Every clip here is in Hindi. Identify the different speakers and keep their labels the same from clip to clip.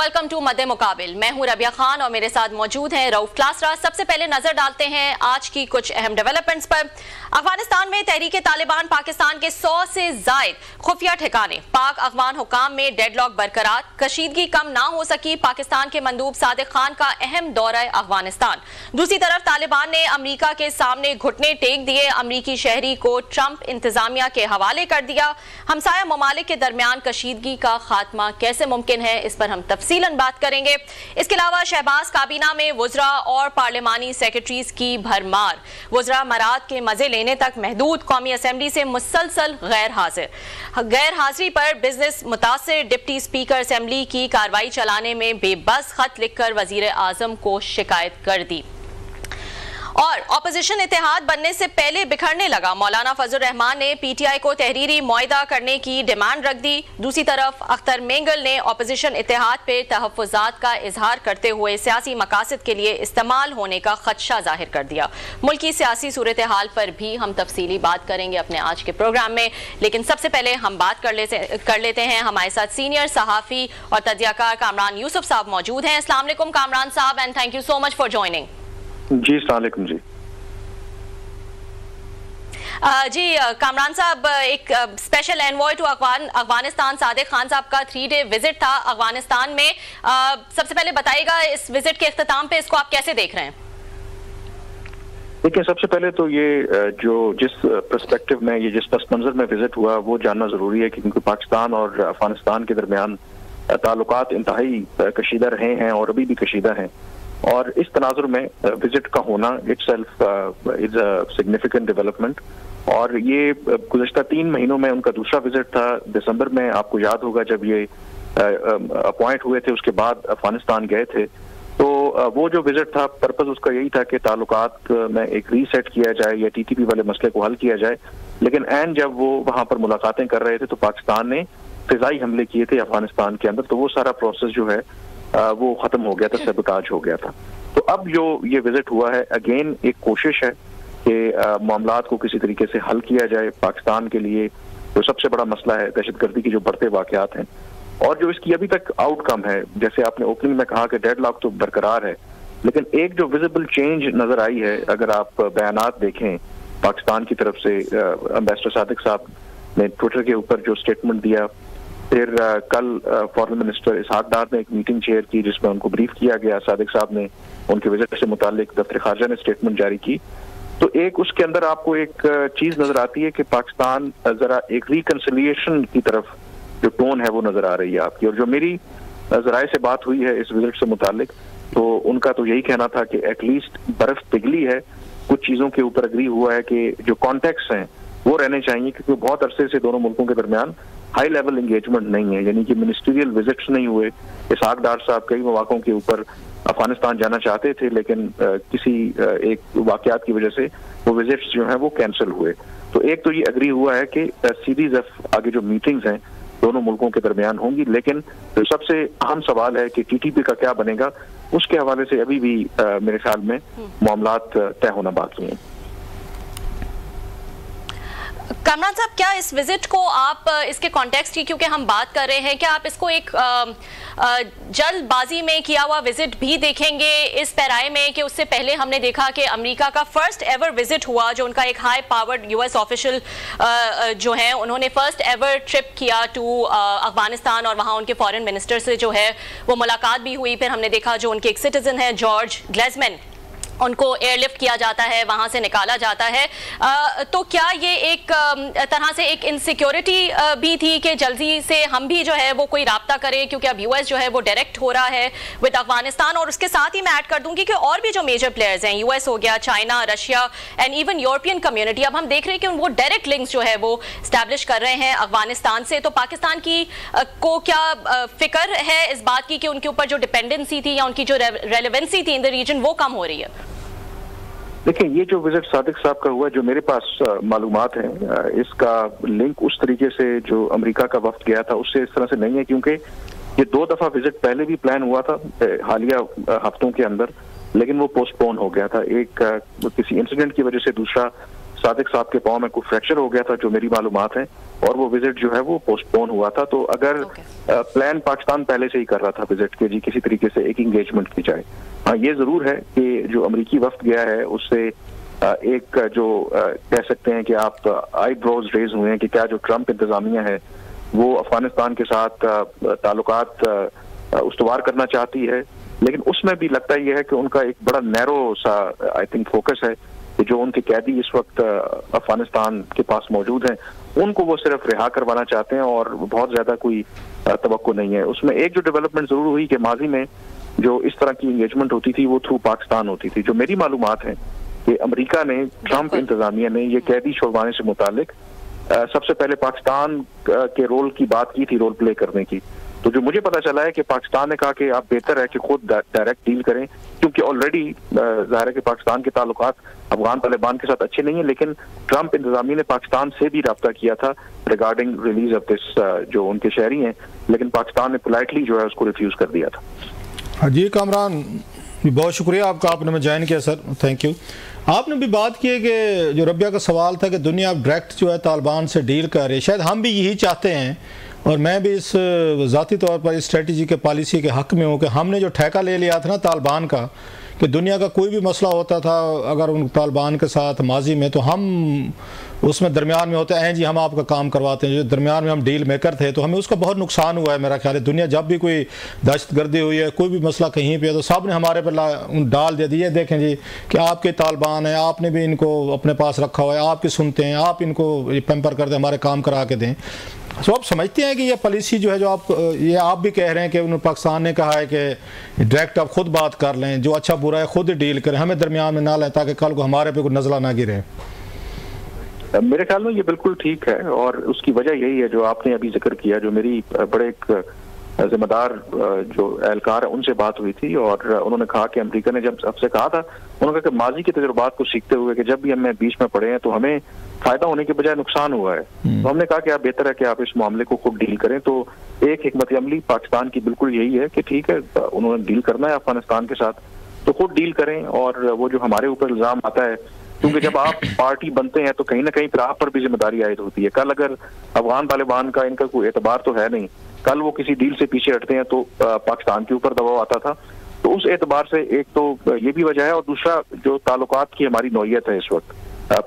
Speaker 1: वेलकम टू मद्दे मुकाबिल। मैं हूं रबिया खान और मेरे साथ मौजूद हैं रऊफ क्लासरा। सबसे पहले नजर डालते हैं आज की कुछ अहम डेवलपमेंट्स पर। अफगानिस्तान में तहरीके तालिबान पाकिस्तान के 100 से जायद खुफिया ठिकाने, पाक अफगान हुकाम में डेडलॉक बरकरार, कशीदगी कम ना हो सकी, पाकिस्तान के मंदूब सादिक खान का अहम दौरा अफगानिस्तान। दूसरी तरफ तालिबान ने अमरीका के सामने घुटने टेक दिए, अमरीकी शहरी को ट्रंप इंतजामिया के हवाले कर दिया। हमसाया ममालिक के दरमियान कशीदगी का खात्मा कैसे मुमकिन है, इस पर हम तफसीलन बात करेंगे। इसके अलावा शहबाज काबीना में वुज़रा और पार्लिमानी सेक्रेटरीज की भरमार, वुज़रा मराद के मजे लेने तक महदूद, कौमी असेंबली से मुसलसल गैर हाजिरी पर बिजनेस मुतासिर, डिप्टी स्पीकर असेंबली की कार्रवाई चलाने में बेबस, खत लिखकर वजीर आजम को शिकायत कर दी। और ऑपोजिशन इत्तेहाद बनने से पहले बिखरने लगा, मौलाना फजल रहमान ने पीटीआई को तहरीरी मुआहिदा करने की डिमांड रख दी। दूसरी तरफ अख्तर मेंगल ने ऑपोजिशन इत्तेहाद पर तहफ़्फ़ुज़ात का इजहार करते हुए सियासी मकासद के लिए इस्तेमाल होने का खदशा जाहिर कर दिया। मुल्क की सियासी सूरत हाल पर भी हम तफसीली बात करेंगे अपने आज के प्रोग्राम में, लेकिन सबसे पहले हम बात कर लेते हैं। हमारे साथ सीनियर सहाफ़ी और तजज़ियाकार कामरान यूसुफ साहब मौजूद हैं। अस्सलाम वालेकुम कामरान साहब, and thank you so much for joining.
Speaker 2: जी अस्सलाम वालेकुम जी।
Speaker 1: जी कामरान साहब, एक special envoy to Afghanistan Sadiq Khan साहब का 3 डे विजिट था अफगानिस्तान में। सबसे पहले बताइएगा इस विजिट के इख्तिताम पे इसको आप कैसे देख रहे हैं?
Speaker 2: देखिए, सबसे पहले तो ये जिस पर्सपेक्टिव में, ये जिस पस मंजर में विजिट हुआ वो जानना जरूरी है, क्योंकि पाकिस्तान और अफगानिस्तान के दरमियान ताल्लुकात इंतहाई कशीदा रहे हैं और अभी भी कशीदा हैं, और इस तनाजुर में विजिट का होना itself is a significant development. और ये गुज़श्ता 3 महीनों में उनका दूसरा विजिट था। दिसंबर में आपको याद होगा जब ये अपॉइंट हुए थे, उसके बाद अफगानिस्तान गए थे, तो वो जो विजिट था पर्पस उसका यही था कि ताल्लुकात में एक रीसेट किया जाए या टीटीपी वाले मसले को हल किया जाए। लेकिन एंड जब वो वहां पर मुलाकातें कर रहे थे तो पाकिस्तान ने फिजाई हमले किए थे अफगानिस्तान के अंदर, तो वो सारा प्रोसेस जो है वो खत्म हो गया था, सबताज हो गया था। तो अब जो ये विजिट हुआ है, अगेन एक कोशिश है कि मामलात को किसी तरीके से हल किया जाए। पाकिस्तान के लिए जो सबसे बड़ा मसला है दहशतगर्दी की जो बढ़ते वाकयात हैं, और जो इसकी अभी तक आउटकम है, जैसे आपने ओपनिंग में कहा कि डेडलॉक तो बरकरार है, लेकिन एक जो विजिबल चेंज नजर आई है, अगर आप बयानात देखें पाकिस्तान की तरफ से, एम्बेसडर सादिक साहब ने ट्विटर के ऊपर जो स्टेटमेंट दिया, फिर कल फॉरेन मिनिस्टर इसहाक डार ने एक मीटिंग चेयर की जिसमें उनको ब्रीफ किया गया, सादिक साहब ने उनके विजिट से मुतालिक दफ्तर खारजा ने स्टेटमेंट जारी की। तो एक उसके अंदर आपको एक चीज नजर आती है कि पाकिस्तान जरा एक रिकंसिलिएशन की तरफ जो टोन है वो नजर आ रही है आपकी। और जो मेरी जराए से बात हुई है इस विजिट से मुतालिक, तो उनका तो यही कहना था कि एटलीस्ट बर्फ पिघली है, कुछ चीजों के ऊपर अग्री हुआ है कि जो कॉन्टेक्स्ट हैं वो रहने चाहिए, क्योंकि बहुत अरसे से दोनों मुल्कों के दरमियान हाई लेवल एंगेजमेंट नहीं है, यानी कि मिनिस्ट्रियल विजिट्स नहीं हुए। इसहाक डार साहब कई मौकों के ऊपर अफगानिस्तान जाना चाहते थे, लेकिन किसी एक वाकयात की वजह से वो विजिट्स जो हैं वो कैंसिल हुए। तो एक तो ये अग्री हुआ है कि सीरीज ऑफ आगे जो मीटिंग्स हैं दोनों मुल्कों के दरमियान होंगी, लेकिन जो सबसे अहम सवाल है कि टीटीपी का क्या बनेगा, उसके हवाले से अभी भी मेरे ख्याल में मामलात तय होना बाकी हैं।
Speaker 1: कामरान साहब, क्या इस विजिट को आप इसके कॉन्टेक्स्ट की, क्योंकि हम बात कर रहे हैं, क्या आप इसको एक जल्दबाजी में किया हुआ विजिट भी देखेंगे इस पैराए में कि उससे पहले हमने देखा कि अमेरिका का फर्स्ट एवर विजिट हुआ, जो उनका एक हाई पावर्ड यूएस ऑफिशियल जो है उन्होंने फर्स्ट एवर ट्रिप किया टू अफगानिस्तान, और वहाँ उनके फॉरेन मिनिस्टर से जो है वो मुलाकात भी हुई। फिर हमने देखा जो उनके एक सिटीजन है जॉर्ज ग्लेजमैन, उनको एयरलिफ्ट किया जाता है, वहां से निकाला जाता है। तो क्या ये एक तरह से एक इनसिक्योरिटी भी थी कि जल्दी से हम भी जो है वो कोई राब्ता करें, क्योंकि अब यूएस जो है वो डायरेक्ट हो रहा है विद अफगानिस्तान। और उसके साथ ही मैं ऐड कर दूंगी कि और भी जो मेजर प्लेयर्स हैं, यूएस हो गया, China, Russia and even European community, अब हम देख रहे हैं कि वो डायरेक्ट लिंक्स जो है वो स्टैब्लिश कर रहे हैं अफगानिस्तान से। तो पाकिस्तान की को क्या फिक्र है इस बात की कि उनके ऊपर जो डिपेंडेंसी थी या उनकी जो रेलेवेंसी थी इन द रीजन वो कम हो रही है?
Speaker 2: देखिए, ये जो विजिट सादिक साहब का हुआ, जो मेरे पास मालूमात हैं, इसका लिंक उस तरीके से जो अमेरिका का वफ्द गया था उससे इस तरह से नहीं है, क्योंकि ये 2 दफा विजिट पहले भी प्लान हुआ था हालिया हफ्तों के अंदर, लेकिन वो पोस्टपोन हो गया था। एक किसी इंसिडेंट की वजह से, दूसरा सादिक साहब के पाँव में कोई फ्रैक्चर हो गया था, जो मेरी मालूमात है, और वो विजिट जो है वो पोस्टपोन हुआ था। तो अगर प्लान पाकिस्तान पहले से ही कर रहा था विजिट के, जी किसी तरीके से एक इंगेजमेंट की जाए। हाँ, ये जरूर है कि जो अमरीकी वफ्द गया है उससे एक जो कह सकते हैं कि आप आईब्रोज रेज हुए हैं कि क्या जो ट्रंप इंतजामिया है वो अफगानिस्तान के साथ ताल्लुकात उस्तवार करना चाहती है, लेकिन उसमें भी लगता यह है कि उनका एक बड़ा नैरो सा आई थिंक फोकस है कि जो उनके कैदी इस वक्त अफगानिस्तान के पास मौजूद हैं उनको वो सिर्फ रिहा करवाना चाहते हैं और बहुत ज्यादा कोई तवक्को नहीं है। उसमें एक जो डेवलपमेंट जरूर हुई कि माजी में जो इस तरह की एंगेजमेंट होती थी वो थ्रू पाकिस्तान होती थी। जो मेरी मालूमात है कि अमेरिका ने, ट्रंप इंतजामिया ने ये कैदी छुड़वाने से मुतालिक सबसे पहले पाकिस्तान के रोल की बात की थी, रोल प्ले करने की। तो जो मुझे पता चला है कि पाकिस्तान ने कहा कि आप बेहतर है कि खुद डायरेक्ट डील करें, क्योंकि ऑलरेडी जाहिर है कि पाकिस्तान के ताल्लुकात अफगान तालिबान के साथ अच्छे नहीं है, लेकिन ट्रंप इंतजामिया ने पाकिस्तान से भी रब्ता किया था रिगार्डिंग रिलीज ऑफ दिस जो उनके शहरी हैं, लेकिन पाकिस्तान ने पोलाइटली जो है उसको रिफ्यूज कर दिया था।
Speaker 3: हाँ जी कामरान, बहुत शुक्रिया आपका, आपने हमें ज्वाइन किया सर, थैंक यू। आपने भी बात की है कि जो रबिया का सवाल था कि दुनिया अब डायरेक्ट जो है तालिबान से डील कर रही है, शायद हम भी यही चाहते हैं और मैं भी इस ज़ाती तौर पर इस स्ट्रेटजी के पॉलिसी के हक़ में हूँ कि हमने जो ठेका ले लिया था ना तालिबान का, कि दुनिया का कोई भी मसला होता था अगर उन तालिबान के साथ माजी में, तो हम उसमें दरमियान में होते हैं जी, हम आपका काम करवाते हैं, जो दरमियान में हम डील मेकर थे, तो हमें उसका बहुत नुकसान हुआ है। मेरा ख्याल है दुनिया जब भी कोई दहशतगर्दी हुई है, कोई भी मसला कहीं पे है, तो सब ने हमारे पर डाल दे दिए, देखें जी कि आपके तालिबान है, आपने भी इनको अपने पास रखा हुआ है, आपकी सुनते हैं, आप इनको पैम्पर कर दें, हमारे काम करा के दें। तो आप समझते हैं कि ये पॉलिसी जो है, जो आप भी कह रहे हैं कि पाकिस्तान ने कहा है कि डायरेक्ट आप खुद बात कर लें, जो अच्छा बुरा है खुद डील करें, हमें दरमियान में ना लें ताकि कल को हमारे पे कोई नज़ला ना गिरे।
Speaker 2: मेरे ख्याल में ये बिल्कुल ठीक है और उसकी वजह यही है जो आपने अभी जिक्र किया। जो मेरी बड़े एक जिम्मेदार जो एहलकार है उनसे बात हुई थी और उन्होंने कहा कि अमेरिका ने जब आपसे कहा था, उन्होंने कहा कि माजी के तजुर्बात को सीखते हुए कि जब भी हमें बीच में पड़े हैं तो हमें फायदा होने के बजाय नुकसान हुआ है, तो हमने कहा कि आप बेहतर है कि आप इस मामले को खुद डील करें। तो एक हिकमत अमली पाकिस्तान की बिल्कुल यही है कि ठीक है, उन्होंने डील करना है अफगानिस्तान के साथ तो खुद डील करें। और वो जो हमारे ऊपर इल्जाम आता है, क्योंकि जब आप पार्टी बनते हैं तो कहीं ना कहीं फिर आप पर भी जिम्मेदारी आयद होती है। कल अगर अफगान तालिबान का इनका कोई एतबार तो है नहीं, कल वो किसी डील से पीछे हटते हैं तो पाकिस्तान के ऊपर दबाव आता था। तो उस एतबार से एक तो ये भी वजह है और दूसरा जो ताल्लुकात की हमारी नौयत है इस वक्त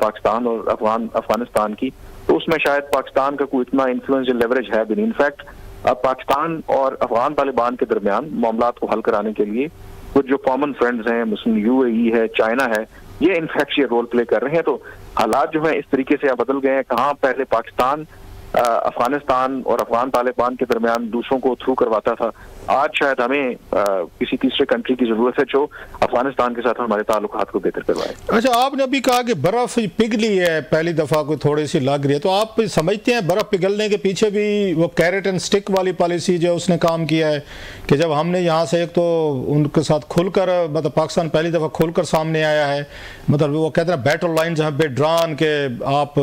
Speaker 2: पाकिस्तान और अफगानिस्तान की, तो उसमें शायद पाकिस्तान का कोई इतना इन्फ्लुएंस या लेवरेज है भी नहीं। इनफैक्ट अब पाकिस्तान और अफगान तालिबान के दरमियान मामलात को हल कराने के लिए कुछ जो कॉमन फ्रेंड्स हैं, मुस्लिम यूएई है, चाइना है, ये इनफैक्ट ये रोल प्ले कर रहे हैं। तो हालात जो है इस तरीके से बदल गए हैं। कहाँ पहले पाकिस्तान अफगानिस्तान और अफगान तालिबान के दरमियान दूसरों को थ्रू करवाता था, आज शायद हमें किसी तीसरे कंट्री की जरूरत है जो अफगानिस्तान के साथ हमारे ताल्लुकात को बेहतर करवाए।
Speaker 3: अच्छा, आपने अभी कहा कि बर्फ पिघली है, पहली दफा कोई थोड़ी सी लग रही है, तो आप समझते हैं बर्फ पिघलने के पीछे भी वो कैरेट एंड स्टिक वाली पॉलिसी जो उसने काम किया है कि जब हमने यहाँ से एक तो उनके साथ खुलकर, मतलब पाकिस्तान पहली दफा खुलकर सामने आया है, मतलब वो कहते हैं बैटल लाइन जहाँ पे ड्रान के आप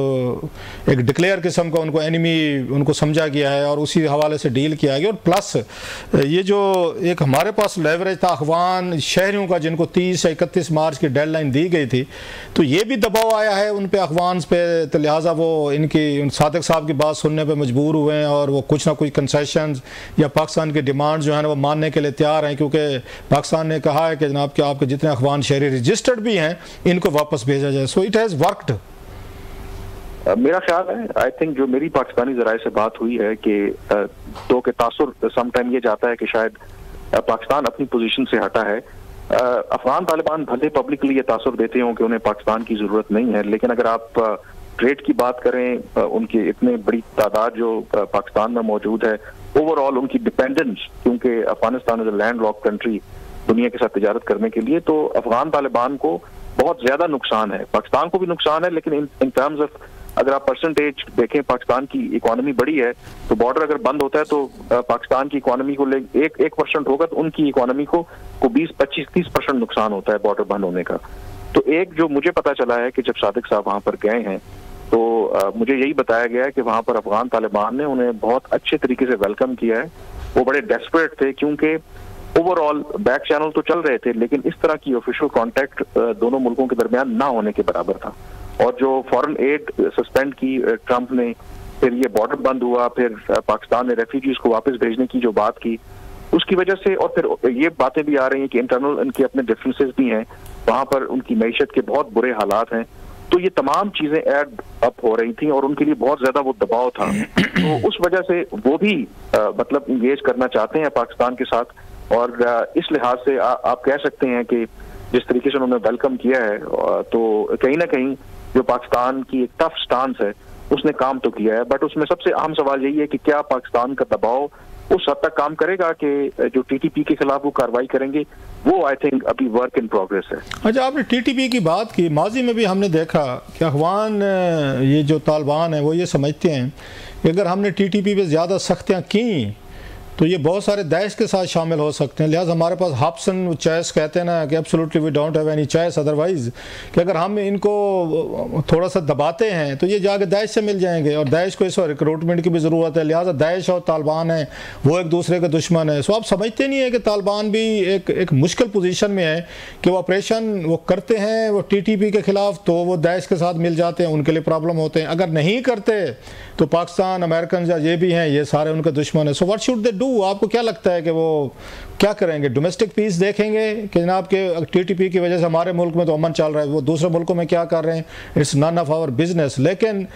Speaker 3: एक डिक्लेयर किस्म का उनको एनिमी उनको समझा गया है और उसी हवाले से डील किया गया। और प्लस ये जो एक हमारे पास लेवरेज था अफगान शहरियों का, जिनको 30 या 31 मार्च की डेडलाइन दी गई थी, तो ये भी दबाव आया है उन पे अफगान पे, तो लिहाजा वो इनकी सादिक साहब की बात सुनने पे मजबूर हुए हैं और वो कुछ ना कुछ कंसेशन या पाकिस्तान की डिमांड जो है ना वो मानने के लिए तैयार हैं, क्योंकि पाकिस्तान ने कहा है कि जनाब कि आपके जितने अफगान शहरी रजिस्टर्ड भी हैं इनको वापस भेजा जाए। So it has worked.
Speaker 2: मेरा ख्याल है, आई थिंक जो मेरी पाकिस्तानी जराए से बात हुई है कि तो के तासुर समटाइम ये जाता है कि शायद पाकिस्तान अपनी पोजीशन से हटा है। अफगान तालिबान भले पब्लिकली ये तासुर देते हों कि उन्हें पाकिस्तान की जरूरत नहीं है, लेकिन अगर आप ट्रेड की बात करें, उनकी इतने बड़ी तादाद जो पाकिस्तान में मौजूद है, ओवरऑल उनकी डिपेंडेंस, क्योंकि Afghanistan is a land lock country दुनिया के साथ तिजारत करने के लिए, तो अफगान तालिबान को बहुत ज्यादा नुकसान है। पाकिस्तान को भी नुकसान है, लेकिन इन टर्म्स ऑफ अगर आप परसेंटेज देखें, पाकिस्तान की इकोनॉमी बड़ी है, तो बॉर्डर अगर बंद होता है तो पाकिस्तान की इकोनॉमी को 1% होगा तो उनकी इकोनॉमी को 20, 25, 30% नुकसान होता है बॉर्डर बंद होने का। तो एक जो मुझे पता चला है कि जब सादिक साहब वहां पर गए हैं तो मुझे यही बताया गया है कि वहां पर अफगान तालिबान ने उन्हें बहुत अच्छे तरीके से वेलकम किया है। वो बड़े डेस्परेट थे, क्योंकि ओवरऑल बैक चैनल तो चल रहे थे, लेकिन इस तरह की ऑफिशियल कांटेक्ट दोनों मुल्कों के दरमियान ना होने के बराबर था। और जो फॉरेन एड सस्पेंड की ट्रंप ने, फिर ये बॉर्डर बंद हुआ, फिर पाकिस्तान ने रेफ्यूजीज को वापस भेजने की जो बात की, उसकी वजह से, और फिर ये बातें भी आ रही हैं कि इंटरनल इनके अपने डिफरेंसेस भी हैं, वहां पर उनकी मईशत के बहुत बुरे हालात हैं। तो ये तमाम चीजें ऐड अप हो रही थी और उनके लिए बहुत ज्यादा वो दबाव था। तो उस वजह से वो भी मतलब इंगेज करना चाहते हैं पाकिस्तान के साथ, और इस लिहाज से आप कह सकते हैं कि जिस तरीके से उन्होंने वेलकम किया है, तो कहीं ना कहीं जो पाकिस्तान की एक टफ स्टांस है उसने काम तो किया है। बट उसमें सबसे अहम सवाल यही है कि क्या पाकिस्तान का दबाव उस हद तक काम करेगा कि जो टीटीपी के खिलाफ वो कार्रवाई करेंगे, वो आई थिंक अभी वर्क इन प्रोग्रेस है।
Speaker 3: अच्छा, आपने टीटीपी की बात की, माजी में भी हमने देखा कि अफगान ये जो तालिबान है वो ये समझते हैं कि अगर हमने टीटीपी पे ज़्यादा सख्तियाँ की तो ये बहुत सारे दाइश के साथ शामिल हो सकते हैं, लिहाजा हमारे पास हाप्सन चॉइस कहते हैं ना कि absolutely we don't have any choice otherwise, कि अगर हम इनको थोड़ा सा दबाते हैं तो ये जाके दाइश से मिल जाएंगे, और दाइश को इस वक्त रिक्रूटमेंट की भी ज़रूरत है, लिहाजा दाइश और तालिबान है वो एक दूसरे के दुश्मन है। सो आप समझते नहीं है कि तालिबान भी एक मुश्किल पोजीशन में है कि वो ऑपरेशन वो करते हैं वो टीटीपी के खिलाफ, तो वो दाइश के साथ मिल जाते हैं, उनके लिए प्रॉब्लम होते हैं, अगर नहीं करते तो पाकिस्तान, अमेरिकन या ये भी हैं, ये सारे उनके दुश्मन है। So what should they do? आपको क्या लगता है कि वो क्या करेंगे? डोमेस्टिक पीस देखेंगे कि जनाब के टीटीपी की वजह से हमारे मुल्क में तो अमन चल रहा है, वो दूसरे मुल्कों में क्या कर रहे हैं, it's none of our business. लेकिन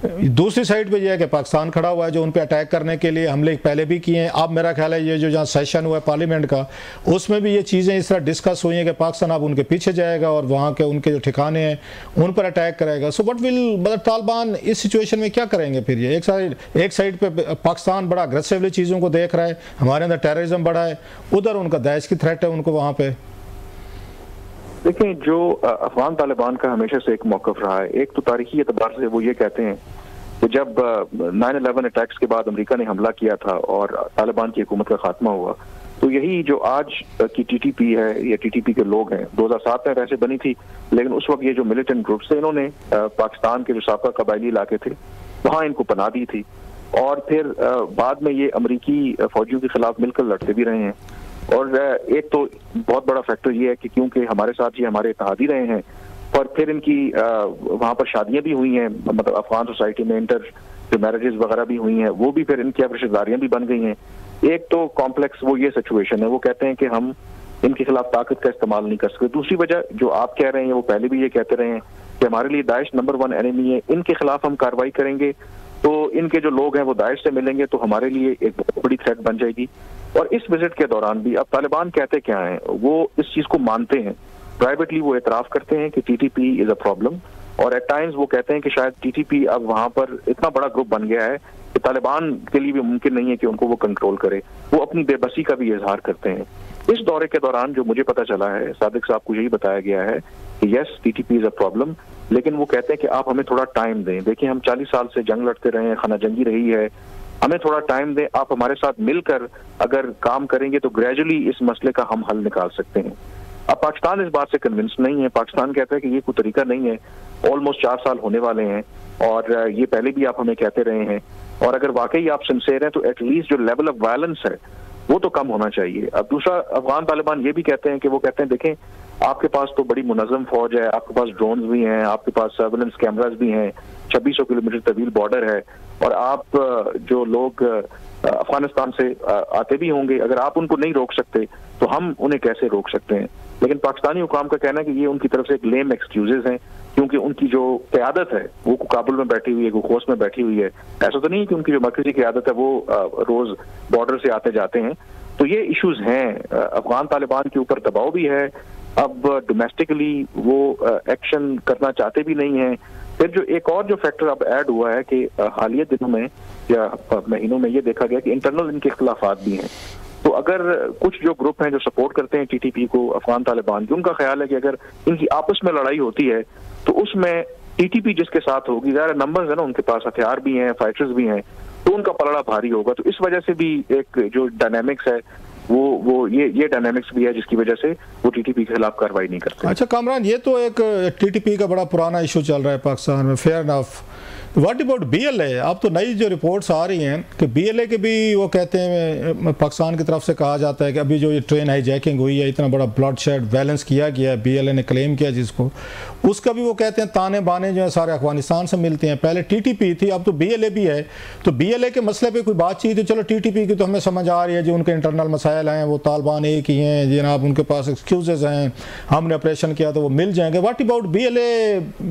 Speaker 3: दूसरी साइड पे ये है कि पाकिस्तान खड़ा हुआ है जो उन पे अटैक करने के लिए हमले पहले भी किए हैं। अब मेरा ख्याल है ये जो जहाँ सेशन हुआ है पार्लियामेंट का, उसमें भी ये चीज़ें इस तरह डिस्कस हुई हैं कि पाकिस्तान अब उनके पीछे जाएगा और वहाँ के उनके जो ठिकाने हैं उन पर अटैक करेगा। सो व्हाट विल मतलब तालिबान इस सिचुएशन में क्या करेंगे फिर? ये एक साइड पे पाकिस्तान बड़ा अग्रेसिवली चीज़ों को देख रहा है, हमारे अंदर टेररिज्म बढ़ा है, उधर उनका दाइश की थ्रेट है उनको वहाँ पर।
Speaker 2: देखिए, जो अफगान तालिबान का हमेशा से एक मौक़िफ़ रहा है, एक तो तारीखी एतबार से वो ये कहते हैं कि जब 9/11 अटैक्स के बाद अमेरिका ने हमला किया था और तालिबान की हुकूमत का खात्मा हुआ, तो यही जो आज की टीटीपी है या टीटीपी के लोग हैं, 2007 में वैसे बनी थी, लेकिन उस वक्त ये जो मिलिटेंट ग्रुप्स थे इन्होंने पाकिस्तान के जो साबका कबायली इलाके थे वहाँ इनको पनाह दी थी, और फिर बाद में ये अमरीकी फौजियों के खिलाफ मिलकर लड़ते भी रहे हैं। और एक तो बहुत बड़ा फैक्टर ये है कि क्योंकि हमारे साथ ये हमारे इत्तेहादी रहे हैं, और फिर इनकी वहाँ पर शादियां भी हुई हैं, मतलब अफगान सोसाइटी में इंटर जो मैरिजेस वगैरह भी हुई हैं, वो भी फिर इनकी अब रिश्तेदारियां भी बन गई हैं। एक तो कॉम्प्लेक्स वो ये सिचुएशन है, वो कहते हैं कि हम इनके खिलाफ ताकत का इस्तेमाल नहीं कर सकते। दूसरी वजह जो आप कह रहे हैं, वो पहले भी ये कहते रहे हैं कि हमारे लिए दाइश नंबर 1 एनिमी है, इनके खिलाफ हम कार्रवाई करेंगे तो इनके जो लोग हैं वो दाइश से मिलेंगे तो हमारे लिए एक बहुत बड़ी थ्रेट बन जाएगी। और इस विजिट के दौरान भी अब तालिबान कहते क्या हैं, वो इस चीज को मानते हैं, प्राइवेटली वो एतराफ करते हैं कि टीटीपी इज अ प्रॉब्लम, और एट टाइम्स वो कहते हैं कि शायद टीटीपी अब वहां पर इतना बड़ा ग्रुप बन गया है कि तालिबान के लिए भी मुमकिन नहीं है कि उनको वो कंट्रोल करे। वो अपनी बेबसी का भी इजहार करते हैं। इस दौरे के दौरान जो मुझे पता चला है, सादिक साहब को यही बताया गया है कि yes TTP is a problem, लेकिन वो कहते हैं कि आप हमें थोड़ा टाइम दें। देखिए, हम 40 साल से जंग लड़ते रहे हैं, खाना जंगी रही है, हमें थोड़ा टाइम दें, आप हमारे साथ मिलकर अगर काम करेंगे तो ग्रेजुअली इस मसले का हम हल निकाल सकते हैं। अब पाकिस्तान इस बात से कन्विंस नहीं है। पाकिस्तान कहता है कि ये कोई तरीका नहीं है, ऑलमोस्ट 4 साल होने वाले हैं और ये पहले भी आप हमें कहते रहे हैं, और अगर वाकई आप सिंसेयर हैं तो एटलीस्ट जो लेवल ऑफ वायलेंस है वो तो कम होना चाहिए। अब दूसरा, अफगान तालिबान ये भी कहते हैं कि वो कहते हैं देखें, आपके पास तो बड़ी मुनज़्ज़म फौज है, आपके पास ड्रोन्स भी हैं, आपके पास सर्वेलेंस कैमरास भी हैं, 2600 किलोमीटर तवील बॉर्डर है, और आप जो लोग अफगानिस्तान से आते भी होंगे, अगर आप उनको नहीं रोक सकते तो हम उन्हें कैसे रोक सकते हैं। लेकिन पाकिस्तानी हुकाम का कहना है कि ये उनकी तरफ से एक लेम एक्सक्यूजेज हैं, क्योंकि उनकी जो क़यादत है वो काबुल में बैठी हुई है, गोखोस में बैठी हुई है। ऐसा तो नहीं कि उनकी जो मरकजी क़यादत है वो रोज बॉर्डर से आते जाते हैं। तो ये इश्यूज हैं। अफगान तालिबान के ऊपर दबाव भी है, अब डोमेस्टिकली वो एक्शन करना चाहते भी नहीं हैं। फिर जो एक और जो फैक्टर अब ऐड हुआ है कि हालिया दिनों में या महीनों में ये देखा गया कि इंटरनल इनके इख्तिलाफात भी हैं। तो अगर कुछ जो ग्रुप हैं जो सपोर्ट करते हैं टीटीपी को, अफगान तालिबान की, उनका ख्याल है कि अगर इनकी आपस में लड़ाई होती है तो उसमें टीटीपी जिसके साथ होगी, ज़्यादा नंबर्स है ना, उनके पास हथियार भी हैं, फाइटर्स भी हैं, तो उनका पलड़ा भारी होगा। तो इस वजह से भी एक जो डायनामिक्स है वो ये डायनामिक्स भी है जिसकी वजह से वो टीटीपी के खिलाफ कार्रवाई नहीं करते।
Speaker 3: अच्छा कामरान, ये तो एक टीटीपी का बड़ा पुराना इशू चल रहा है पाकिस्तान में, fair enough what about BLA? अब तो नई जो रिपोर्ट्स आ रही हैं कि BLA के भी वो कहते हैं, पाकिस्तान की तरफ से कहा जाता है कि अभी जो ये ट्रेन हाईजैकिंग हुई है, इतना बड़ा ब्लडशेड वायलेंस किया गया है, BLA ने क्लेम किया जिसको, उसका भी वो कहते हैं ताने बाने जो है सारे अफगानिस्तान से मिलते हैं। पहले TTP थी, अब तो BLA भी है। तो BLA के मसले पे कोई बातचीत है? चलो TTP की तो हमें समझ आ रही है, जो उनके इंटरनल मसाइल हैं वो तालिबान एक ही हैं जनाब, उनके पास एक्सक्यूजेज हैं, हमने ऑपरेशन किया तो वो मिल जाएंगे। What about BLA?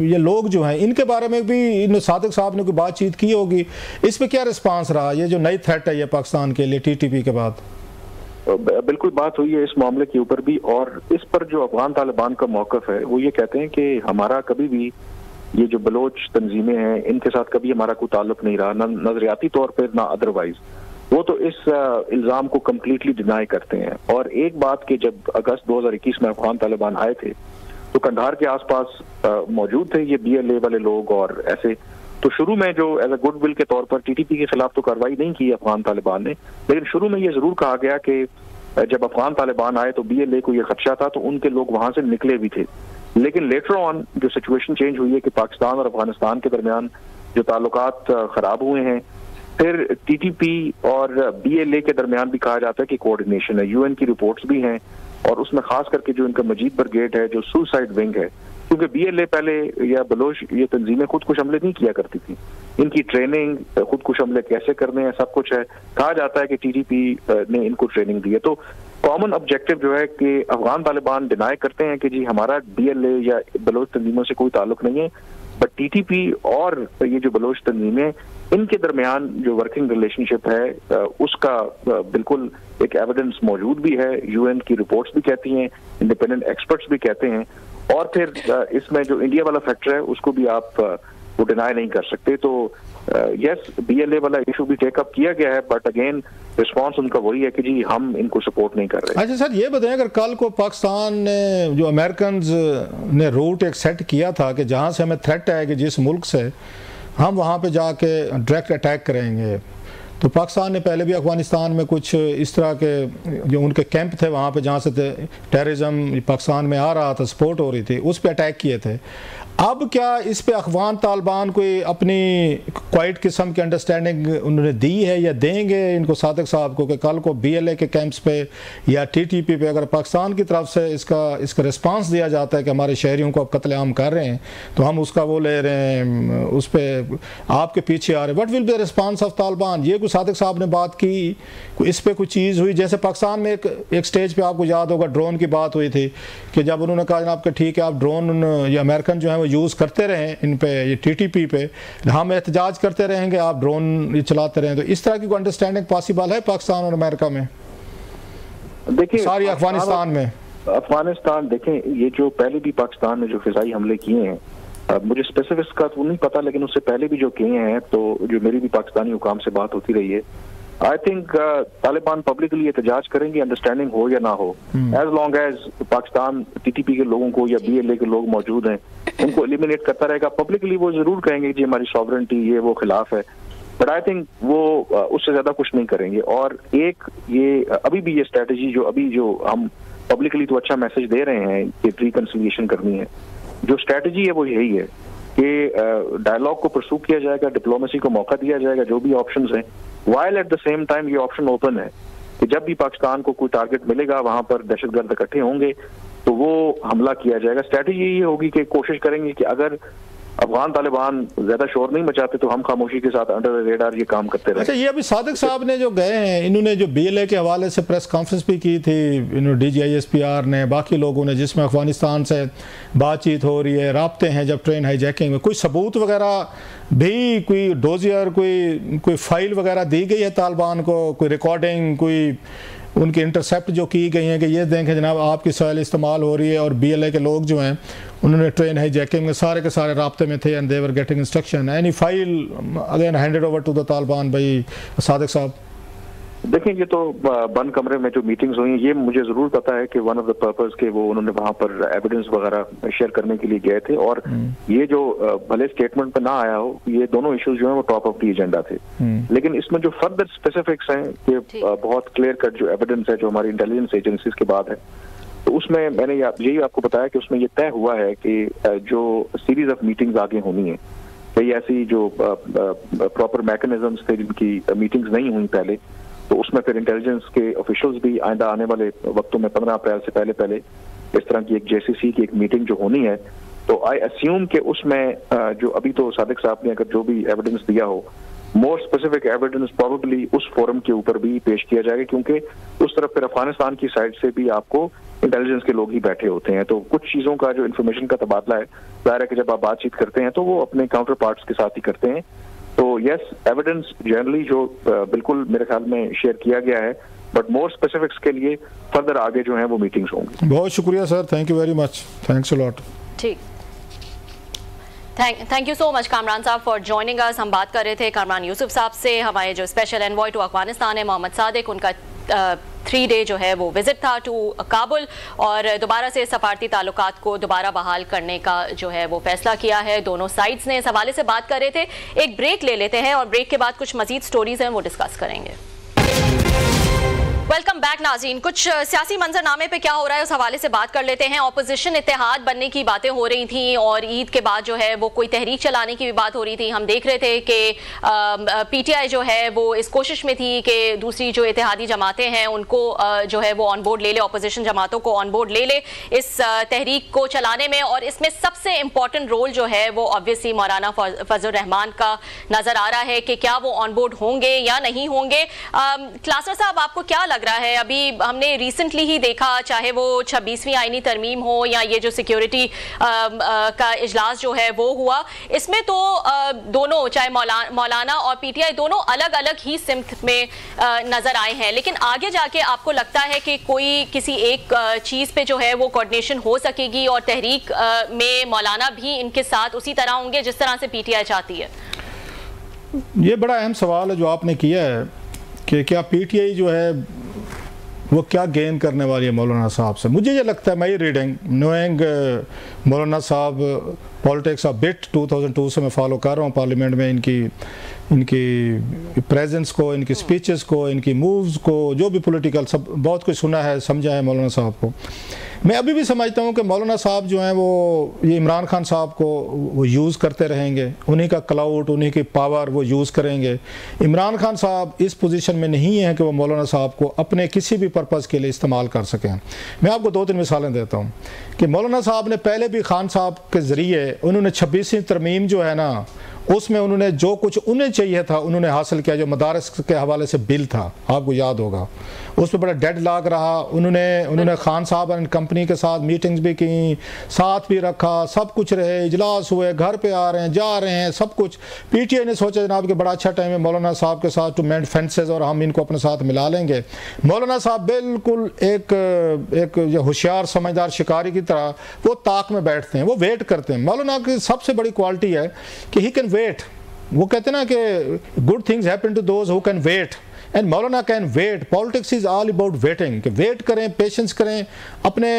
Speaker 3: ये लोग जो हैं इनके बारे में भी सादिक साहब ने कोई बातचीत की होगी, इस पे क्या रिस्पांस रहा? ये जो नई थ्रेट है ये पाकिस्तान के लिए TTP के बाद।
Speaker 2: बिल्कुल बात हुई है इस मामले के ऊपर भी, और इस पर जो अफगान तालिबान का मौकफ है वो ये कहते हैं कि हमारा कभी भी ये जो बलोच तंजीमें हैं इनके साथ कभी हमारा कोई ताल्लुक नहीं रहा, ना नजरियाती तौर पर ना अदरवाइज। वो तो इस इल्जाम को कम्प्लीटली डिनाई करते हैं। और एक बात कि जब अगस्त 2021 में अफगान तालिबान आए थे तो कंधार के आसपास मौजूद थे ये BLA वाले लोग, और ऐसे तो शुरू में जो एज अ गुडविल के तौर पर TTP के खिलाफ तो कार्रवाई नहीं की अफगान तालिबान ने, लेकिन शुरू में ये जरूर कहा गया कि जब अफगान तालिबान आए तो BLA को ये खदशा था तो उनके लोग वहां से निकले भी थे। लेकिन लेटर ऑन जो सिचुएशन चेंज हुई है कि पाकिस्तान और अफगानिस्तान के दरमियान जो ताल्लुकात खराब हुए हैं, फिर TTP और BLA के दरमियान भी कहा जाता है कि कोऑर्डिनेशन है। UN की रिपोर्ट्स भी हैं, और उसमें खास करके जो इनका मजीद ब्रिगेड है जो सुसाइड विंग है, क्योंकि BLA पहले या बलोच ये तंजीमें खुदकुश हमले नहीं किया करती थी, इनकी ट्रेनिंग खुदकुश हमले कैसे करने हैं सब कुछ है। कहा जाता है कि TTP ने इनको ट्रेनिंग दी है। तो कॉमन ऑब्जेक्टिव जो है कि अफगान तालिबान डिनाई करते हैं कि जी हमारा BLA या बलोच तंजीमों से कोई ताल्लुक नहीं है, बट TTP और ये जो बलोच तंजीमें इनके दरमियान जो वर्किंग रिलेशनशिप है उसका बिल्कुल एक एविडेंस मौजूद भी है। UN की रिपोर्ट्स भी कहती हैं, इंडिपेंडेंट एक्सपर्ट्स भी कहते हैं, और फिर इसमें जो इंडिया वाला फैक्टर है उसको भी आप वो डिनाई नहीं कर सकते। तो यस, BLA वाला इशू भी टेकअप किया गया है, बट अगेन रिस्पांस उनका वही है कि जी हम इनको सपोर्ट नहीं कर रहे।
Speaker 3: अच्छा सर, ये बताएं अगर कल को पाकिस्तान ने जो अमेरिकन ने रूट एक सेट किया था कि जहाँ से हमें थ्रेट है कि जिस मुल्क से हम वहाँ पे जाके डायरेक्ट अटैक करेंगे, तो पाकिस्तान ने पहले भी अफगानिस्तान में कुछ इस तरह के जो उनके कैंप थे वहाँ पे जहाँ से टेररिज्म पाकिस्तान में आ रहा था, सपोर्ट हो रही थी, उस पर अटैक किए थे। अब क्या इस पे अफगान तालिबान कोई अपनी क्वाइट किस्म की अंडरस्टैंडिंग उन्होंने दी है या देंगे इनको सादिक साहब को कि कल को BLA के कैंप्स पे या TTP पे अगर पाकिस्तान की तरफ से इसका रिस्पांस दिया जाता है कि हमारे शहरियों को आप कत्लेआम कर रहे हैं तो हम उसका वो ले रहे हैं, उस पर आपके पीछे आ रहे हैं, what will be the response of Taliban? ये कोई सादिक साहब ने बात की, इस पर कोई चीज़ हुई? जैसे पाकिस्तान में एक स्टेज पर आपको याद होगा ड्रोन की बात हुई थी कि जब उन्होंने कहा जनाब कि ठीक है आप ड्रोन या अमेरिकन जो है वो यूज़ करते रहें इन पे, ये TTP पे हम एहतजाज करते रहेंगे, आप ड्रोन ये चलाते रहें। तो इस तरह की कोई अंडरस्टैंडिंग पॉसिबल है पाकिस्तान और अमेरिका में?
Speaker 2: देखिए
Speaker 3: सारी अफगानिस्तान में
Speaker 2: देखें, ये जो पहले भी पाकिस्तान ने जो फिजाई हमले किए हैं, मुझे स्पेसिफिक्स का तो नहीं पता, लेकिन उससे पहले भी जो किए हैं, तो जो मेरी भी पाकिस्तानी हुकाम से बात होती रही है, आई थिंक तालिबान पब्लिकली एहतजाज करेंगे, अंडरस्टैंडिंग हो या ना हो, as long as Pakistan TTP के लोगों को या BLA के लोग मौजूद हैं उनको एलिमिनेट करता रहेगा। पब्लिकली वो जरूर कहेंगे जी हमारी सॉवरेंटी ये वो खिलाफ है, बट आई थिंक वो उससे ज्यादा कुछ नहीं करेंगे। और एक ये अभी भी ये स्ट्रेटेजी जो हम पब्लिकली तो अच्छा मैसेज दे रहे हैं कि रिकंसिलिएशन करनी है, जो स्ट्रेटेजी है वो यही है कि डायलॉग को परसू किया जाएगा, डिप्लोमेसी को मौका दिया जाएगा, जो भी ऑप्शंस हैं, while at the same time ये ऑप्शन ओपन है कि जब भी पाकिस्तान को कोई टारगेट मिलेगा वहां पर दहशतगर्द इकट्ठे होंगे तो वो हमला किया जाएगा। स्ट्रेटेजी ये होगी कि कोशिश करेंगे कि अगर अफगान तालिबान ज्यादा शोर नहीं मचाते तो हम खामोशी के साथ अंडर रेडार ये काम करते रहे।
Speaker 3: अच्छा, ये अभी सादिक साहब ने जो गए हैं, इन्होंने जो BLA के हवाले से प्रेस कॉन्फ्रेंस भी की थी, DGISPR ने, बाकी लोगों ने, जिसमें अफगानिस्तान से बातचीत हो रही है, राब्ते हैं जब ट्रेन हाईजैकिंग में, कोई सबूत वगैरह भी, कोई डोजियर, कोई फाइल वगैरह दी गई है तालिबान को, कोई रिकॉर्डिंग, कोई उनकी इंटरसेप्ट जो की गई हैं कि ये देखें जनाब आपकी सॉइल इस्तेमाल हो रही है, और BLA के लोग जो हैं उन्होंने ट्रेन हाईजैकिंग में सारे के सारे राब्ते में थे and they were getting instruction, any file again handed over to the Taliban भाई सादिक साहब?
Speaker 2: देखिए, ये तो बंद कमरे में जो मीटिंग्स हुई, ये मुझे जरूर पता है कि वन ऑफ द पर्पस के वो उन्होंने वहां पर एविडेंस वगैरह शेयर करने के लिए गए थे, और ये जो भले स्टेटमेंट पे ना आया हो, ये दोनों इश्यूज जो है वो टॉप ऑफ द एजेंडा थे। लेकिन इसमें जो फर्दर स्पेसिफिक्स हैं कि बहुत क्लियर कट जो एविडेंस है जो हमारी इंटेलिजेंस एजेंसीज के बाद है, तो उसमें मैंने यही आपको बताया कि उसमें ये तय हुआ है कि जो सीरीज ऑफ मीटिंग्स आगे होनी है, कई ऐसी जो प्रॉपर मैकेनिज्म्स थे जिनकी मीटिंग्स नहीं हुई पहले, तो उसमें फिर इंटेलिजेंस के ऑफिशियल्स भी आइंदा आने वाले वक्तों में 15 अप्रैल से पहले इस तरह की एक JCC की एक मीटिंग जो होनी है, तो आई अस्यूम कि उसमें जो अभी तो सादिक साहब ने अगर जो भी एविडेंस दिया हो, मोर स्पेसिफिक एविडेंस प्रोबेबली उस फोरम के ऊपर भी पेश किया जाएगा, क्योंकि उस तरफ फिर अफगानिस्तान की साइड से भी आपको इंटेलिजेंस के लोग ही बैठे होते हैं, तो कुछ चीजों का जो इन्फॉर्मेशन का तबादला है, जाहिर है कि जब आप बातचीत करते हैं तो वो अपने काउंटर पार्ट्स के साथ ही करते हैं। तो यस, एविडेंस जनरली जो बिल्कुल मेरे ख्याल में शेयर किया गया है, बट मोर स्पेसिफिक्स के लिए फर्दर आगे जो है वो मीटिंग्स होंगी।
Speaker 3: बहुत शुक्रिया sir, thank you very much, thanks a lot.
Speaker 1: ठीक, thank you so much Kamran साहब फॉर जॉइनिंग अस। हम बात कर रहे थे कामरान यूसुफ साहब से, हमारे जो स्पेशल एनवॉय टू अफगानिस्तान है मोहम्मद सादिक, उनका 3 डे जो है वो विजिट था टू काबुल, और दोबारा से सफारती ताल्लुकात को दोबारा बहाल करने का जो है वो फैसला किया है दोनों साइड्स ने। इस हवाले से बात कर रहे थे, एक ब्रेक ले लेते हैं और ब्रेक के बाद कुछ मजीद स्टोरीज हैं वो डिस्कस करेंगे। वेलकम बैक नाज़रीन, कुछ सियासी मंजरनामे पे क्या हो रहा है उस हवाले से बात कर लेते हैं। ऑपोजिशन इत्तेहाद बनने की बातें हो रही थी और ईद के बाद जो है वो कोई तहरीक चलाने की भी बात हो रही थी। हम देख रहे थे कि PTI जो है वो इस कोशिश में थी कि दूसरी जो इत्तेहादी जमातें हैं उनको जो है वो ऑन बोर्ड ले ले, ऑपोजिशन जमातों को ऑन बोर्ड ले ले इस तहरीक को चलाने में, और इसमें सबसे इंपॉर्टेंट रोल जो है वो ऑब्वियसली मौलाना फजल रहमान का नजर आ रहा है कि क्या वो ऑन बोर्ड होंगे या नहीं होंगे। क्लासर साहब, आपको क्या लग रहा है? अभी हमने रिसेंटली ही देखा, चाहे वो 26वीं आईनी तरमीम हो या ये जो सिक्योरिटी का इजलास जो है वो हुआ, इसमें तो दोनों, चाहे मौलाना और PTI दोनों अलग अलग ही सिमत में नजर आए हैं, लेकिन आगे जाके आपको लगता है कि कोई किसी एक चीज पे जो है वो कोऑर्डिनेशन हो सकेगी और तहरीक में मौलाना भी इनके साथ उसी तरह होंगे जिस तरह से PTI चाहती है?
Speaker 3: ये बड़ा अहम सवाल है जो आपने किया है कि क्या PTI जो है वो क्या गेन करने वाली है मौलाना साहब से। मुझे ये लगता है, माई रीडिंग नोइंग मौलाना साहब पॉलिटिक्स ऑफ बिट 2002 से मैं फॉलो कर रहा हूँ पार्लियामेंट में, इनकी प्रेजेंस को, इनकी स्पीचेस को, इनकी मूव्स को, जो भी पॉलिटिकल सब बहुत कुछ सुना है, समझा है मौलाना साहब को। मैं अभी भी समझता हूँ कि मौलाना साहब जो हैं वो ये इमरान खान साहब को वो यूज़ करते रहेंगे, उन्हीं का क्लाउड, उन्हीं की पावर वो यूज़ करेंगे। इमरान खान साहब इस पोजीशन में नहीं है कि वो मौलाना साहब को अपने किसी भी पर्पज़ के लिए इस्तेमाल कर सकें। मैं आपको 2-3 मिसालें देता हूँ कि मौलाना साहब ने पहले भी खान साहब के ज़रिए उन्होंने 26वीं तरमीम जो है ना, उसमें उन्होंने जो कुछ उन्हें चाहिए था उन्होंने हासिल किया। जो मदारस के हवाले से बिल था, आपको याद होगा, उस पर बड़ा डेड लॉक रहा। उन्होंने खान साहब एंड कंपनी के साथ मीटिंग्स भी की, साथ भी रखा, सब कुछ रहे, इजलास हुए, घर पे आ रहे हैं, जा रहे हैं, सब कुछ। PTI ने सोचा जनाब कि बड़ा अच्छा टाइम है मौलाना साहब के साथ टू मेंड फेंसेस और हम इनको अपने साथ मिला लेंगे। मौलाना साहब बिल्कुल एक होशियार समझदार शिकारी की तरह वो ताक में बैठते हैं, वो वेट करते हैं। मौलाना की सबसे बड़ी क्वालिटी है कि ही कैन वेट। वो कहते हैं ना कि good things happen to those who can wait, and मौलाना can wait. Politics is all about waiting, कि वेट करें, पेशेंस करें, अपने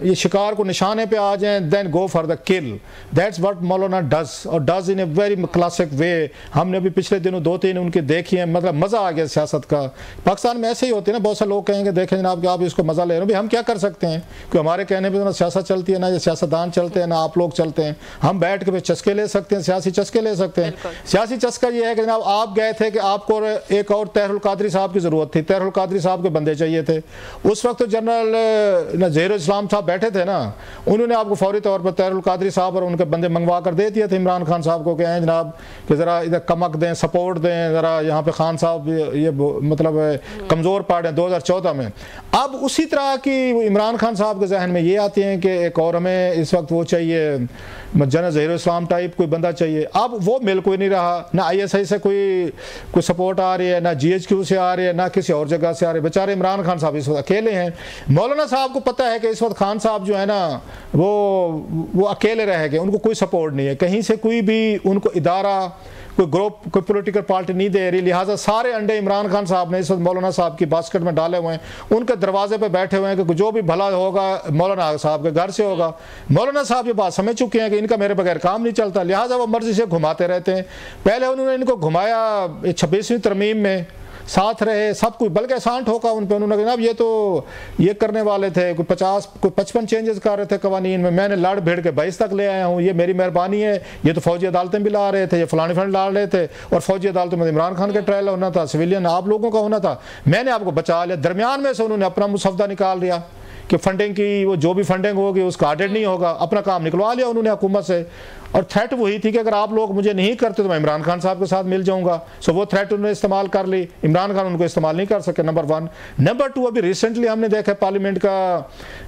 Speaker 3: ये शिकार को निशाने पे आ जाएं, then go for the kill. That's what मौलाना डज, और does in a very classic way. हमने भी पिछले दिनों 2-3 उनके देखी हैं, मतलब मज़ा आ गया सियासत का। पाकिस्तान में ऐसे ही होते हैं ना, बहुत से लोग कहेंगे देखें जनाब कि आप इसको मज़ा ले रहे हो, भाई हम क्या कर सकते हैं, क्योंकि हमारे कहने पर ना सियासत चलती है, ना ये सियासतदान चलते हैं, ना आप लोग चलते हैं। हम बैठ के चस्के ले सकते हैं, सियासी चस्के ले सकते हैं। सियासी चस्का ये है कि जनाब आप गए थे कि आपको एक और तहरुल कादरी साहब की ज़रूरत थी, तहरुल कादरी साहब के बंदे चाहिए थे। उस वक्त तो जनरल ज़हीरुल इस्लाम साहब बैठे थे ना, उन्होंने आपको फौरी तौर पर तहरुल कादरी साहब और उनके बंदे मंगवा कर दे दिए थे इमरान खान साहब को, कहें जनाब कि ज़रा इधर कमक दें, सपोर्ट दें, ज़रा यहाँ पे खान साहब ये मतलब कमज़ोर पार्ट हैं 2014 में। अब उसी तरह की इमरान खान साहब के जहन में ये आती हैं कि एक और हमें इस वक्त वो चाहिए, जनरल ज़हीरुल इस्लाम टाइप कोई बंदा चाहिए। अब वो मिल कोई नहीं रहा, ना ISI से कोई सपोर्ट आ रही है, ना GHQ से आ रही है, ना किसी और जगह से आ रहे। बेचारे इमरान खान साहब इस वक्त अकेले हैं। मौलाना साहब को पता है कि इस वक्त खान साहब जो है ना वो अकेले रह गए, उनको कोई सपोर्ट नहीं है, कहीं से कोई भी उनको इदारा, कोई ग्रुप, कोई पॉलिटिकल पार्टी नहीं दे रही। लिहाजा सारे अंडे इमरान खान साहब ने इस वक्त मौलाना साहब की बास्केट में डाले हुए हैं, उनके दरवाजे पे बैठे हुए हैं कि जो भी भला होगा मौलाना साहब के घर से होगा। मौलाना साहब ये बात समझ चुके हैं कि इनका मेरे बगैर काम नहीं चलता, लिहाजा वो मर्जी से घुमाते रहते हैं। पहले उन्होंने इनको घुमाया 26वीं तरमीम में, साथ रहे, सब कुछ, बल्कि एहसान ठोका उन पर। उन्होंने कहा ये तो ये करने वाले थे, कोई 50 कोई 55 चेंजेस कर रहे थे कवानीन में, मैंने लड़ भिड़ के 22 तक ले आया हूँ, ये मेरी मेहरबानी है। ये तो फौजी अदालतें भी ला रहे थे, ये फलाने फंड ला रहे थे, और फौजी अदालतों में इमरान खान का ट्रायल होना था, सिविलियन आप लोगों का होना था, मैंने आपको बचा लिया। दरमियान में से उन्होंने अपना मुसवदा निकाल दिया कि फंडिंग की, वो जो भी फंडिंग होगी उसका ऑडिट नहीं होगा, अपना काम निकलवा लिया उन्होंने हुकूमत से। और थ्रेट वही थी कि अगर आप लोग मुझे नहीं करते तो मैं इमरान खान साहब के साथ मिल जाऊंगा। सो वो थ्रेट उन्होंने इस्तेमाल कर ली, इमरान खान उनको इस्तेमाल नहीं कर सके, नंबर 1। नंबर 2, अभी रिसेंटली हमने देखा पार्लियामेंट का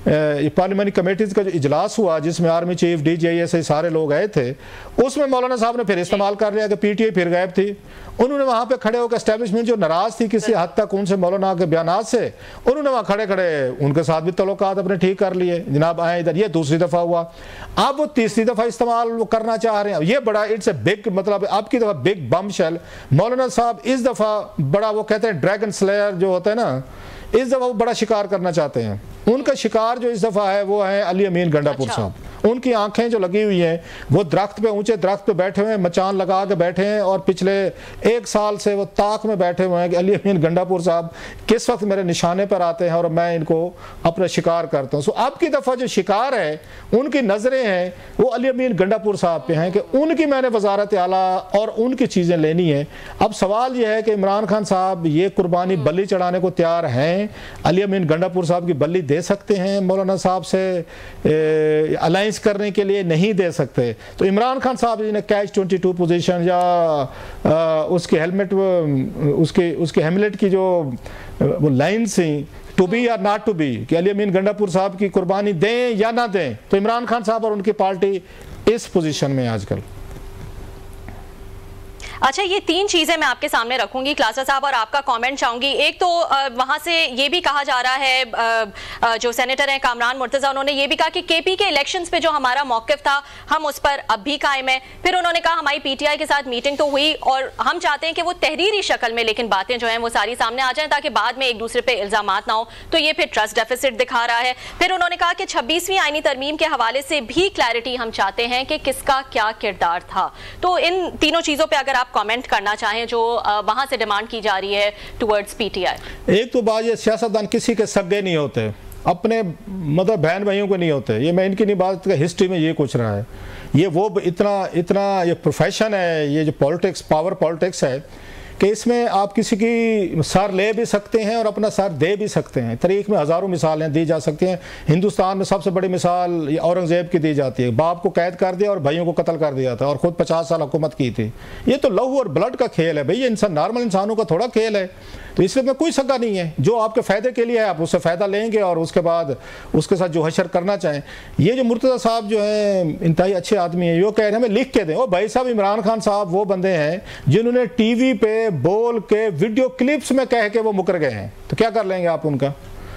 Speaker 3: पार्लियामेंट्री कमेटीज का जो इजलास हुआ जिसमें आर्मी चीफ, DGI ऐसे सारे लोग आए थे, उसमें मौलाना साहब ने फिर इस्तेमाल कर लिया कि PTI फिर गायब थी। उन्होंने वहाँ पे खड़े होकर एस्टेब्लिशमेंट जो नाराज थी किसी हद तक उनसे, मौलाना के बयानात से, उन्होंने वहाँ खड़े खड़े उनके साथ भी तल्लुकात अपने ठीक कर लिए, जनाब आए इधर। ये दूसरी दफ़ा हुआ, अब वो तीसरी दफ़ा इस्तेमाल वो करना चाह रहे हैं। ये बड़ा इट्स ए बिग, मतलब आपकी दफ़ा बिग बम शेल। मौलाना साहब इस दफ़ा बड़ा, वो कहते हैं ड्रैगन स्लेयर जो होता है ना, इस दफ़ा वो बड़ा शिकार करना चाहते हैं। उनका शिकार जो इस दफ़ा है वो है अली अमीन गंडापुर साहब। उनकी आंखें जो लगी हुई हैं, वो दरख्त पे, ऊंचे दरख्त पे बैठे हुए हैं, मचान लगा के बैठे हैं, और पिछले 1 साल से वो ताक में बैठे हुए हैं कि अली अमीन गंडापुर साहब किस वक्त मेरे निशाने पर आते हैं और मैं इनको अपना शिकार करता हूँ। सो अब की दफ़ा जो शिकार है, उनकी नज़रें हैं वो अली अमीन गंडापुर साहब पे हैं कि उनकी मैंने वजारत आला और उनकी चीज़ें लेनी है। अब सवाल यह है कि इमरान खान साहब ये कुर्बानी बल्ली चढ़ाने को तैयार हैं, अली अमीन गंडापुर साहब की बल्ली दे सकते हैं मौलाना साहब से अलायंस करने के लिए, नहीं दे सकते। तो इमरान खान साहब जी ने कैच 22 पोजीशन या उसके हेलमेट, उसके हेमलेट की जो वो लाइन थी, टू बी या नॉट टू बी, कि अली अमीन गंडापुर साहब की कुर्बानी दें या ना दें, तो इमरान खान साहब और उनकी पार्टी इस पोजीशन में आजकल।
Speaker 1: अच्छा, ये 3 चीजें मैं आपके सामने रखूंगी क्लासा साहब, और आपका कमेंट चाहूंगी। एक तो वहां से ये भी कहा जा रहा है, जो सेनेटर हैं कामरान मुर्तजा, उन्होंने ये भी कहा कि KP के इलेक्शंस पे जो हमारा मौकिफ था हम उस पर अब भी कायम है। फिर उन्होंने कहा हमारी PTI के साथ मीटिंग तो हुई और हम चाहते हैं कि वो तहरीरी शक्ल में लेकिन बातें जो हैं वो सारी सामने आ जाएं ताकि बाद में एक दूसरे पे इल्जामात ना हो। तो ये फिर ट्रस्ट डेफिसिट दिखा रहा है। फिर उन्होंने कहा कि 26वीं आईनी तरमीम के हवाले से भी क्लैरिटी हम चाहते हैं कि किसका क्या किरदार था। तो इन तीनों चीजों पर अगर आप कमेंट करना चाहें जो वहां से डिमांड की जा रही है टुवर्ड्स PTI। एक
Speaker 3: तो बात, ये सियासतदान किसी के सगे नहीं होते, अपने मतलब बहन भाइयों को नहीं होते। ये मैं इनकी नहीं बात, हिस्ट्री में ये कुछ रहा है। ये वो इतना ये प्रोफेशन है, ये जो पॉलिटिक्स, पावर पॉलिटिक्स है, कि इसमें आप किसी की सर ले भी सकते हैं और अपना सर दे भी सकते हैं। तारीख में हज़ारों मिसालें दी जा सकती हैं। हिंदुस्तान में सबसे बड़ी मिसाल औरंगज़ेब की दी जाती है। बाप को कैद कर दिया और भाइयों को कत्ल कर दिया था और ख़ुद 50 साल हुकूमत की थी। ये तो लहू और ब्लड का खेल है भाई, ये इंसान नॉर्मल इंसानों का थोड़ा खेल है। तो इसलिए में कोई सगा नहीं है। जो आपके फ़ायदे के लिए है आप उससे फ़ायदा लेंगे और उसके बाद उसके साथ जो हशर करना चाहें। ये जो मुर्तज़ा साहब जो हैं इंतहाई अच्छे आदमी हैं, वो कह रहे हैं हमें लिख के दें। ओ भाई साहब, इमरान खान साहब वो बंदे हैं जिन्होंने TV पे बोल के वीडियो क्लिप्स में कह के वो मुकर गए हैं। तो क्या कर लेंगे आप उनका?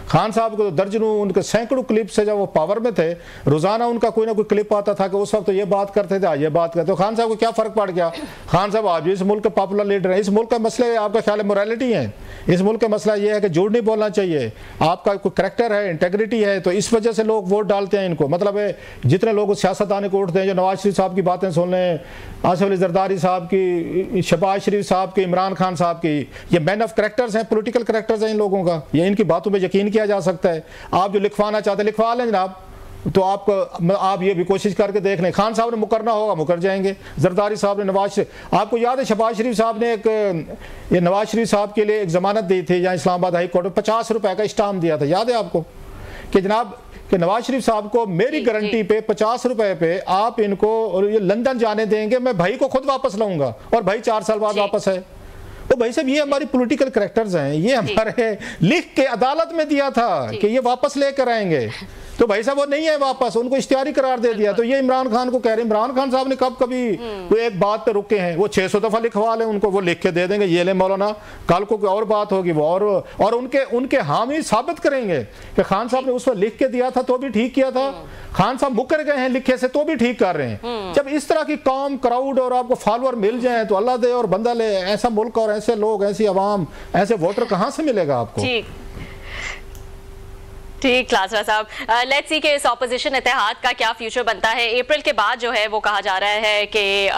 Speaker 3: खान साहब को तो दर्जनों, उनके सैकड़ों क्लिप से जब वो पावर में थे, रोजाना उनका कोई ना कोई क्लिप आता था कि उस वक्त तो ये बात करते थे, ये बात करते। तो खान साहब को क्या फर्क पड़ गया? खान साहब आज भी इस मुल्क के पॉपुलर लीडर हैं। इस मुल्क का मसले आपका ख्याल है मोरालिटी है? इस मुल्क का मसला ये है कि झूठ नहीं बोलना चाहिए, आपका कोई करैक्टर है, इंटेग्रिटी है। तो इस वजह से लोग वोट डालते हैं इनको। मतलब है जितने लोग सियासतदान को उठते हैं, जो नवाज शरीफ साहब की बातें सुन लें, आसिफ अली जरदारी साहब की, शहबाज शरीफ साहब की, इमरान खान साहब की, ये मैन ऑफ करैक्टर्स हैं, पोलिटिकल करैक्टर्स हैं इन लोगों का। ये इनकी बातों पर यकीन किया जा सकता है। आप जो लिखवाना चाहते हैं लिखवा लें जनाब। तो आप ये भी कोशिश करके देख लें। खान साहब ने मुकरना होगा मुकर जाएंगे, जरदारी साहब ने, नवाज, आपको याद है शहबाज शरीफ साहब ने ये नवाज शरीफ साहब के लिए एक जमानत दी थी यहाँ इस्लामाबाद हाई कोर्ट में, 50 रुपए का स्टाम्प दिया था, याद है आपको? कि जनाब कि नवाज शरीफ साहब को मेरी गारंटी पे 50 रुपए पे आप इनको ये लंदन जाने देंगे, मैं भाई को खुद वापस लाऊंगा और भाई 4 साल बाद वापस है। तो भाई साहब ये हमारी पॉलिटिकल करैक्टर्स हैं, ये हमारे लिख के अदालत में दिया था कि ये वापस लेकर आएंगे। तो भाई साहब वो नहीं है वापस, उनको इख्तियारी करार दे दिया। तो ये इमरान खान को कह रहे हैं, इमरान खान साहब ने कब कभी कोई एक बात पे रुके हैं? वो 600 दफा लिखवा लें उनको, वो लिख के दे देंगे, ये ले मौलाना, कल को कोई और बात होगी वो और उनके हामी साबित करेंगे कि खान साहब ने उस पर लिख के दिया था तो भी ठीक किया था, खान साहब मुकर गए हैं लिखे से तो भी ठीक कर रहे हैं। जब इस तरह की कौम, क्राउड और आपको फॉलोअर मिल जाए तो अल्लाह दे और बंदा ले, ऐसा मुल्क और ऐसे लोग, ऐसी आवाम, ऐसे वोटर कहाँ से मिलेगा आपको?
Speaker 1: ठीक क्लासरा साहब, लेट्स सी के इस ऑपोजिशन इत्तेहाद का क्या फ्यूचर बनता है। अप्रैल के बाद जो है वो कहा जा रहा है कि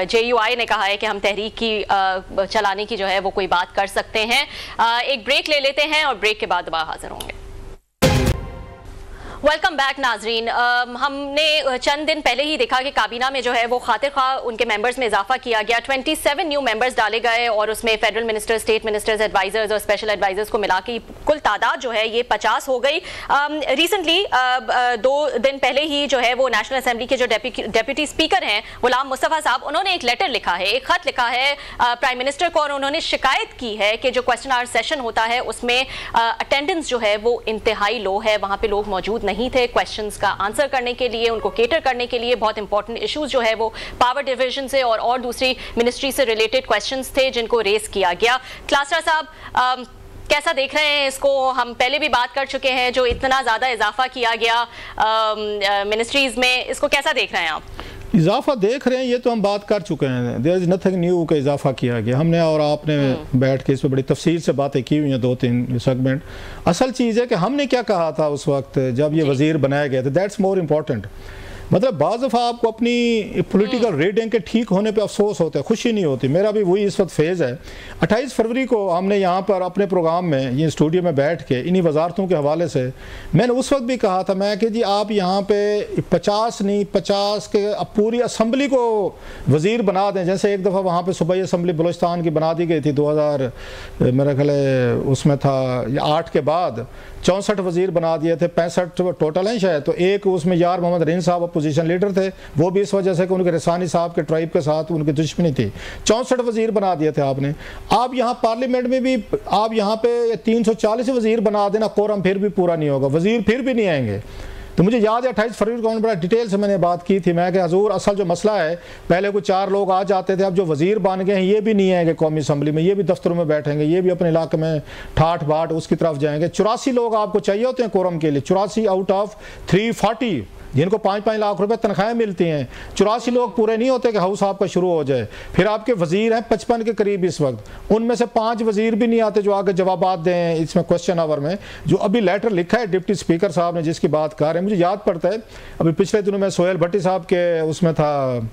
Speaker 1: JUI ने कहा है कि हम तहरीक की चलाने की जो है वो कोई बात कर सकते हैं। एक ब्रेक ले लेते हैं और ब्रेक के बाद दोबारा हाजिर होंगे। वेलकम बैक नाजरीन। हमने चंद दिन पहले ही देखा कि काबीना में जो है वो खातिर खा उनके मेंबर्स में इजाफा किया गया। 27 न्यू मेंबर्स डाले गए और उसमें federal minister, state ministers, advisers और स्पेशल एडवाइजर्स को मिला के कुल तादाद जो है ये 50 हो गई। रिसेंटली 2 दिन पहले ही जो है वो नेशनल असेंबली के जो डेप्यूटी स्पीकर हैं गुलाम मुस्तफ़ा साहब, उन्होंने एक लेटर लिखा है, एक खत लिखा है प्राइम मिनिस्टर को, और उन्होंने शिकायत की है कि जो क्वेश्चन आवर सेशन होता है उसमें अटेंडेंस जो है वो इंतहाई लो है, वहां पे लोग मौजूद नहीं थे क्वेश्चंस का आंसर करने के लिए, उनको केटर करने के लिए। बहुत इंपॉर्टेंट इश्यूज जो है वो पावर डिवीजन से और दूसरी मिनिस्ट्री से रिलेटेड क्वेश्चंस थे जिनको रेस किया गया। क्लासरा साहब कैसा देख रहे हैं इसको? हम पहले भी बात कर चुके हैं, जो इतना ज्यादा इजाफा किया गया मिनिस्ट्रीज में, इसको कैसा देख रहे हैं आप?
Speaker 3: इजाफा देख रहे हैं, ये तो हम बात कर चुके हैं। देयर इज नथिंग न्यू का इजाफा किया गया। हमने और आपने बैठ के इस पर बड़ी तफसील से बातें की हुई हैं, 2-3 सेगमेंट। असल चीज़ है कि हमने क्या कहा था उस वक्त जब ये वजीर बनाया गया था, दैट्स मोर इम्पॉर्टेंट। मतलब बाज़ दफ़ा आपको अपनी पॉलिटिकल रेटिंग के ठीक होने पे अफसोस होता है, खुशी नहीं होती। मेरा भी वही इस वक्त फेज़ है। 28 फरवरी को हमने यहाँ पर अपने प्रोग्राम में, ये स्टूडियो में बैठ के इन्हीं वजारतों के हवाले से मैंने उस वक्त भी कहा था मैं कि जी आप यहाँ पे 50 नहीं 50 के अब पूरी असम्बली को वज़ीर बना दें। जैसे एक दफ़ा वहाँ पर सूबाई असम्बली बलोचिस्तान की बना दी गई थी 2000 मेरा ख्याल है उसमें था 8 के बाद 64 वज़ीर बना दिए थे, 65 टोटल हैं शायद। तो एक उसमें यार मोहम्मद रहीम साहब अपोजिशन लीडर थे, वो भी इस वजह से कि उनके रसानी साहब के ट्राइब के साथ उनकी दुश्मनी थी। 64 वज़ीर बना दिए थे आपने। आप यहाँ पार्लियामेंट में भी आप यहाँ पे 340 वज़ीर बना देना, कोरम फिर भी पूरा नहीं होगा, वज़ीर फिर भी नहीं आएंगे। तो मुझे याद है 28 फरवरी को बड़ा डिटेल से मैंने बात की थी मैं कि हजूर असल जो मसला है, पहले कोई 4 लोग आ जाते थे, अब जो वज़ीर बन गए हैं ये भी नहीं आएंगे कौमी असम्बली में, ये भी दफ्तरों में बैठेंगे, ये भी अपने इलाके में ठाठ बाट उसकी तरफ जाएंगे। 84 लोग आपको चाहिए होते हैं कोरम के लिए, 84 आउट ऑफ 340 जिनको 5-5 लाख रुपए तनख्वाहें मिलती हैं। 84 लोग पूरे नहीं होते कि हाउस आपका शुरू हो जाए। फिर आपके वज़ीर हैं 55 के करीब इस वक्त, उनमें से 5 वज़ीर भी नहीं आते जो आगे जवाबात दें इसमें क्वेश्चन आवर में। जो अभी लेटर लिखा है डिप्टी स्पीकर साहब ने जिसकी बात कर रहे हैं, मुझे याद पड़ता है अभी पिछले दिनों में सोहेल भट्टी साहब के उसमें था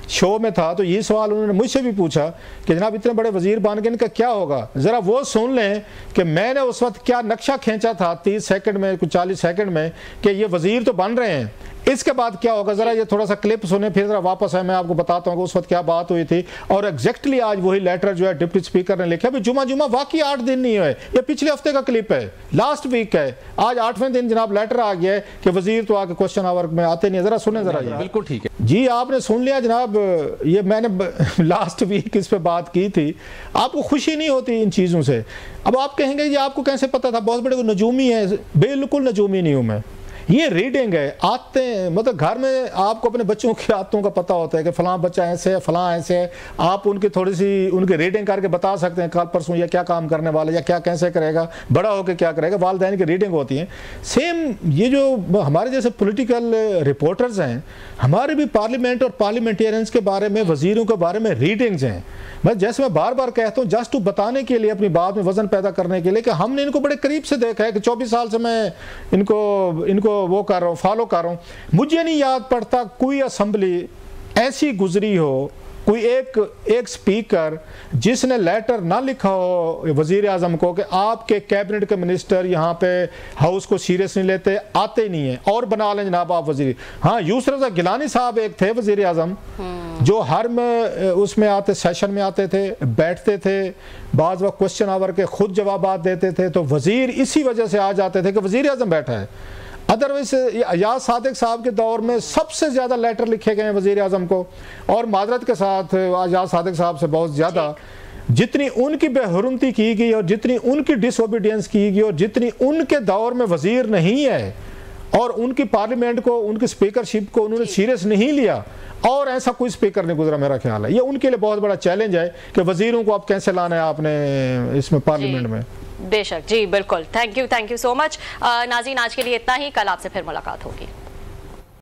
Speaker 3: शो में था, तो ये सवाल उन्होंने मुझसे भी पूछा कि जनाब इतने बड़े वज़ीर बन के इनका क्या होगा। ज़रा वो सुन लें कि मैंने उस वक्त क्या नक्शा खींचा था 30 सेकंड में, कुछ 40 सेकंड में, कि ये वज़ीर तो बन रहे हैं, इसके बाद क्या होगा। ज़रा ये थोड़ा सा क्लिप सुने, फिर ज़रा वापस है, मैं आपको बताता हूँ कि उस वक्त क्या बात हुई थी। और एग्जैक्टली आज वही लेटर जो है डिप्टी स्पीकर ने लिखा। अभी जुमा वाकई 8 दिन नहीं हुए, ये पिछले हफ्ते का क्लिप है, लास्ट वीक है। आज 8वें दिन जनाब लेटर आ गया है कि वज़ीर तो आके क्वेश्चन आवर में आते नहीं। ज़रा सुने ज़रा।
Speaker 4: बिल्कुल ठीक है
Speaker 3: जी, आपने सुन लिया जनाब। ये मैंने लास्ट वीक इस पे बात की थी। आपको खुशी नहीं होती इन चीज़ों से। अब आप कहेंगे ये आपको कैसे पता था, बहुत बड़े नजूमी है। बिल्कुल नजूमी नहीं हूँ मैं, ये रीडिंग है। आते हैं मतलब घर में आपको अपने बच्चों की आदतों का पता होता है कि फलां बच्चा ऐसे है, फलां ऐसे है। आप उनकी थोड़ी सी उनकी रीडिंग करके बता सकते हैं कल परसों या क्या काम करने वाला या क्या कैसे करेगा, बड़ा होकर क्या करेगा। वालिदैन की रीडिंग होती है। सेम ये जो हमारे जैसे पॉलिटिकल रिपोर्टर्स हैं, हमारे भी पार्लियामेंट और पार्लियामेंटेरियंस के बारे में, वजीरों के बारे में रीडिंग्स हैं। मैं जैसे मैं बार बार कहता हूँ, जस्ट टू बताने के लिए, अपनी बात में वजन पैदा करने के लिए कि हमने इनको बड़े करीब से देखा है कि 24 साल से मैं इनको वो कर रहा हूँ, फॉलो कर रहा हूँ। मुझे नहीं याद पड़ता कोई असम्बली ऐसी गुजरी हो, कोई एक स्पीकर जिसने लेटर ना लिखा हो वजीर आजम को कि आपके कैबिनेट के मिनिस्टर यहाँ पे हाउस को सीरियस नहीं लेते, आते ही नहीं है, और बना लें जनाब आप वजीर। हाँ, यूसुफ रज़ा गिलानी साहब एक थे वजीर आजम जो हर में उसमें आते, सेशन में आते थे, बैठते थे, बाज़ वक्त क्वेश्चन आवर के खुद जवाबात देते थे। तो वजीर इसी वजह से आ जाते थे कि वजीर आजम बैठा है। अदरवाइज याद सादिक साहब के दौर में सबसे ज़्यादा लेटर लिखे गए हैं वज़ीर आज़म को, और मादरत के साथ याद सादिक साहब से बहुत ज़्यादा। जितनी उनकी बेहुरमती की गई और जितनी उनकी डिसओबीडियंस की गई और जितनी उनके दौर में वज़ीर नहीं है और उनकी पार्लियामेंट को, उनकी स्पीकरशिप को उन्होंने सीरियस नहीं लिया, और ऐसा कोई स्पीकर नहीं गुजरा मेरा ख्याल है। ये उनके लिए बहुत बड़ा चैलेंज है कि वज़ीरों को अब कैसे लाना है आपने इसमें पार्लियामेंट में।
Speaker 1: बेशक जी, बिल्कुल। थैंक यू सो मच नाज़रीन, आज के लिए इतना ही। कल आपसे फिर मुलाकात होगी।